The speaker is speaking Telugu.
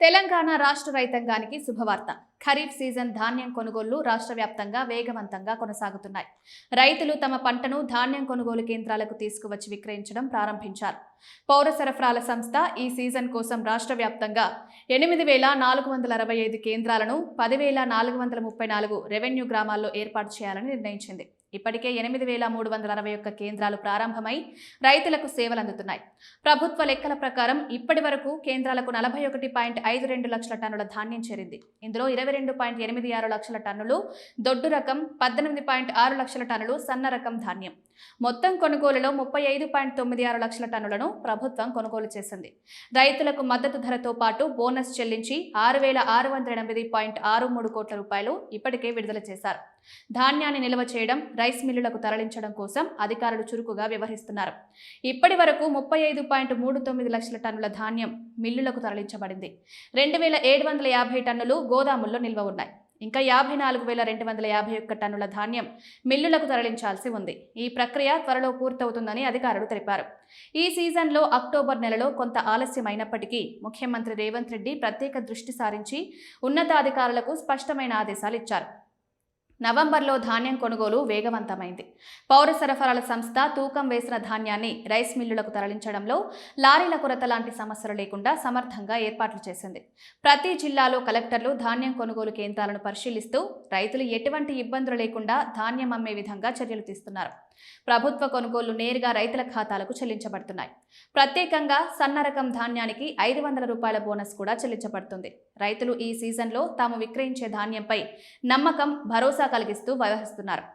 తెలంగాణ రాష్ట్ర రైతాంగానికి శుభవార్త. ఖరీఫ్ సీజన్ ధాన్యం కొనుగోళ్లు రాష్ట్ర వ్యాప్తంగా వేగవంతంగా కొనసాగుతున్నాయి. రైతులు తమ పంటను ధాన్యం కొనుగోలు కేంద్రాలకు తీసుకువచ్చి విక్రయించడం ప్రారంభించారు. పౌర సరఫరాల సంస్థ ఈ సీజన్ కోసం రాష్ట్ర వ్యాప్తంగా 8,465 కేంద్రాలను 10,434 రెవెన్యూ గ్రామాల్లో ఏర్పాటు చేయాలని నిర్ణయించింది. ఇప్పటికే 8,361 కేంద్రాలు ప్రారంభమై రైతులకు సేవలు అందుతున్నాయి. ప్రభుత్వ లెక్కల ప్రకారం ఇప్పటి వరకు కేంద్రాలకు 41.52 లక్షల టన్నుల ధాన్యం చేరింది. ఇందులో 22.86 లక్షల టన్నులు దొడ్డు రకం, 18.6 లక్షల టన్నులు సన్న రకం ధాన్యం. మొత్తం కొనుగోలులో 35.96 లక్షల టన్నులను ప్రభుత్వం కొనుగోలు చేసింది. రైతులకు మద్దతు ధరతో పాటు బోనస్ చెల్లించి 6,608.63 కోట్ల రూపాయలు ఇప్పటికే విడుదల చేశారు. ధాన్యాన్ని నిల్వ చేయడం, రైస్ మిల్లులకు తరలించడం కోసం అధికారులు చురుకుగా వ్యవహరిస్తున్నారు. ఇప్పటి వరకు 35.39 లక్షల టన్నుల ధాన్యం మిల్లులకు తరలించబడింది. 2,750 టన్నులు గోదాముల్లో నిల్వ ఉన్నాయి. ఇంకా 54,251 టన్నుల ధాన్యం మిల్లులకు తరలించాల్సి ఉంది. ఈ ప్రక్రియ త్వరలో పూర్తవుతుందని అధికారులు తెలిపారు. ఈ సీజన్లో అక్టోబర్ నెలలో కొంత ఆలస్యమైనప్పటికీ ముఖ్యమంత్రి రేవంత్ రెడ్డి ప్రత్యేక దృష్టి సారించి ఉన్నతాధికారులకు స్పష్టమైన ఆదేశాలు ఇచ్చారు. నవంబర్లో ధాన్యం కొనుగోలు వేగవంతమైంది. పౌర సరఫరాల సంస్థ తూకం వేసిన ధాన్యాన్ని రైస్ మిల్లులకు తరలించడంలో లారీల కొరత లాంటి సమస్యలు లేకుండా సమర్థంగా ఏర్పాట్లు చేసింది. ప్రతి జిల్లాలో కలెక్టర్లు ధాన్యం కొనుగోలు కేంద్రాలను పరిశీలిస్తూ రైతులు ఎటువంటి ఇబ్బందులు లేకుండా ధాన్యం అమ్మే విధంగా చర్యలు తీస్తున్నారు. ప్రభుత్వ కొనుగోళ్లు నేరుగా రైతుల ఖాతాలకు చెల్లించబడుతున్నాయి. ప్రత్యేకంగా సన్న రకం ధాన్యానికి 500 రూపాయల బోనస్ కూడా చెల్లించబడుతుంది. రైతులు ఈ సీజన్లో తాము విక్రయించే ధాన్యంపై నమ్మకం, భరోసా కలిగిస్తూ వ్యవహరిస్తున్నారు.